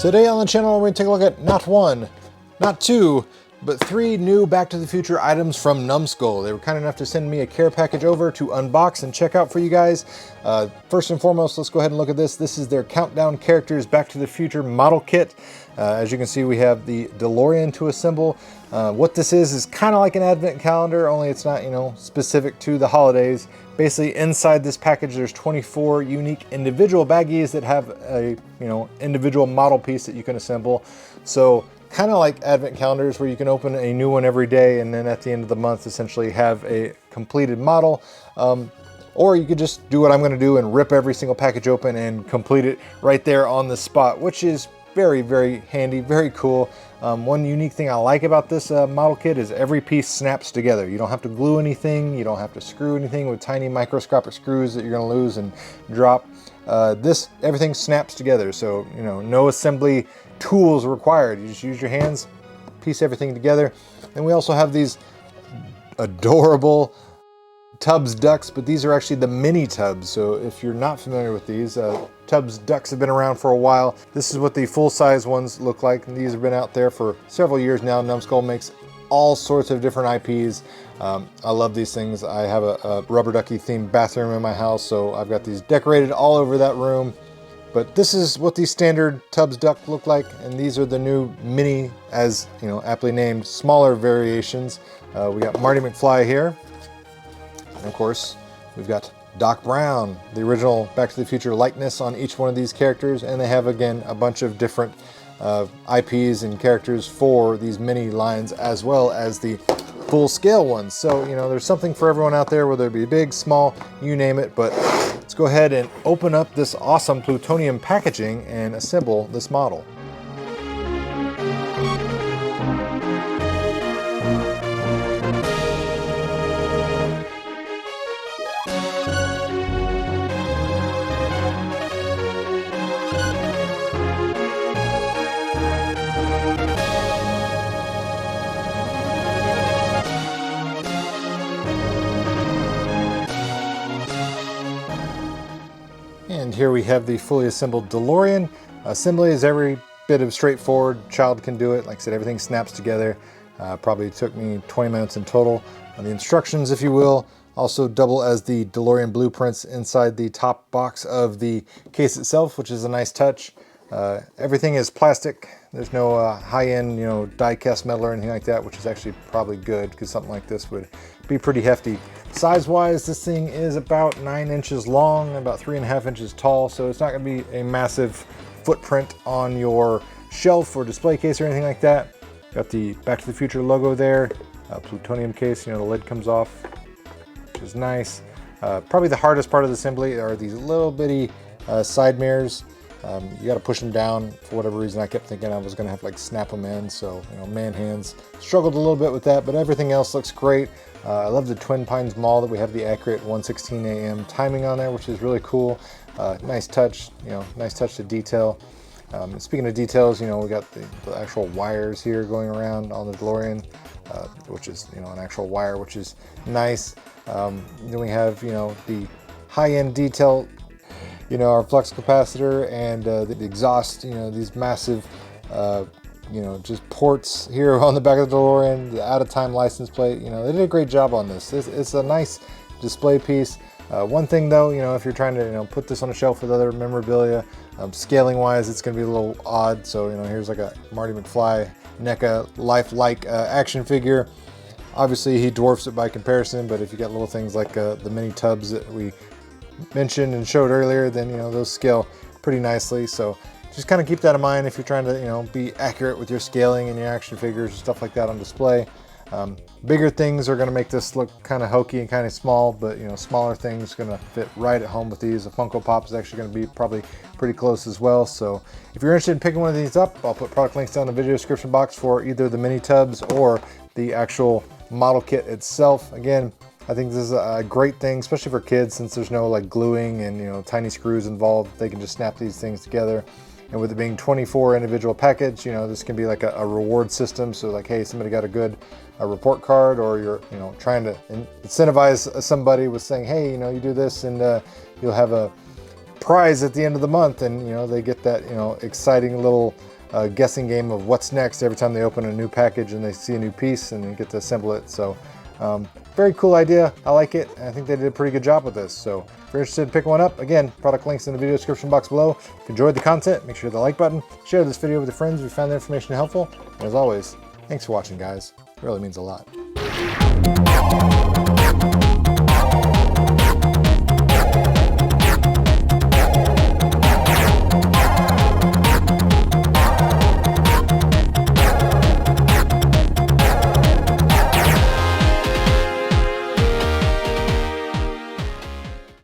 Today on the channel, we're going to take a look at not one, not two, but 3 new Back to the Future items from Numbskull. They were kind enough to send me a care package over to unbox and check out for you guys. First and foremost, let's go ahead and look at this. This is their Countdown Characters Back to the Future model kit. As you can see, we have the DeLorean to assemble. What this is kind of like an advent calendar, only it's not, specific to the holidays. Basically, inside this package, there's 24 unique individual baggies that have a, individual model piece that you can assemble. So kind of like advent calendars where you can open a new one every day and then at the end of the month essentially have a completed model. Or you could just do what I'm going to do and rip every single package open and complete it right there on the spot, which is very, very handy, very cool. One unique thing I like about this model kit is every piece snaps together. You don't have to glue anything, you don't have to screw anything with tiny microscopic screws that you're going to lose and drop. Everything snaps together, so no assembly tools required. You just use your hands, piece everything together. And we also have these adorable Tubbz ducks, but these are actually the mini Tubbz. So if you're not familiar with these, Tubbz ducks have been around for a while. This is what the full-size ones look like, and these have been out there for several years now. Numbskull makes all sorts of different IPs. I love these things. I have a rubber ducky themed bathroom in my house, so I've got these decorated all over that room. But this is what these standard Tubbz duck look like, and these are the new mini, as aptly named, smaller variations. We got Marty McFly here, and of course we've got Doc Brown, the original Back to the Future likeness on each one of these characters, and they have again a bunch of different IPs and characters for these mini lines as well as the full scale ones. So there's something for everyone out there, whether it be big, small, you name it. But let's go ahead and open up this awesome plutonium packaging and assemble this model. And here we have the fully assembled DeLorean. Assembly is every bit of straightforward. Child can do it. Like I said, everything snaps together. Probably took me 20 minutes in total. The instructions, if you will, also double as the DeLorean blueprints inside the top box of the case itself, which is a nice touch. Everything is plastic. There's no high-end, die-cast metal or anything like that, which is actually probably good because something like this would be pretty hefty. Size-wise, this thing is about 9 inches long, about 3.5 inches tall, so it's not going to be a massive footprint on your shelf or display case or anything like that. Got the Back to the Future logo there, plutonium case, the lid comes off, which is nice. Probably the hardest part of the assembly are these little bitty side mirrors. You got to push them down. For whatever reason, I kept thinking I was going to have to snap them in, so man hands struggled a little bit with that, but everything else looks great. I love the Twin Pines Mall that we have the accurate 1:16 a.m. timing on there, which is really cool. Nice touch, nice touch to detail. Speaking of details, we got the actual wires here going around on the DeLorean, which is an actual wire, which is nice. Then we have the high-end detail. Our flux capacitor and the exhaust, these massive, just ports here on the back of the DeLorean, the out-of-time license plate. They did a great job on this. It's a nice display piece. One thing though, if you're trying to, put this on a shelf with other memorabilia, scaling-wise, it's going to be a little odd. So, here's like a Marty McFly NECA lifelike action figure. Obviously, he dwarfs it by comparison, but if you got little things like the mini Tubbz that we mentioned and showed earlier, then those scale pretty nicely. So just kind of keep that in mind if you're trying to be accurate with your scaling and your action figures and stuff like that on display. Bigger things are going to make this look kind of hokey and kind of small, but smaller things are going to fit right at home with these. A Funko Pop is actually going to be probably pretty close as well. So if you're interested in picking one of these up, I'll put product links down in the video description box for either the mini Tubbz or the actual model kit itself. Again, I think this is a great thing, especially for kids, since there's no gluing and tiny screws involved. They can just snap these things together. And with it being 24 individual package, this can be like a reward system. So hey, somebody got a good report card, or you're trying to incentivize somebody with saying, hey, you do this and you'll have a prize at the end of the month, and they get that exciting little a guessing game of what's next every time they open a new package and they see a new piece and they get to assemble it. So very cool idea. I like it. I think they did a pretty good job with this. So if you're interested in picking one up, again, product links in the video description box below. If you enjoyed the content, make sure to hit the like button, share this video with your friends if you found the information helpful. And as always, thanks for watching, guys. It really means a lot.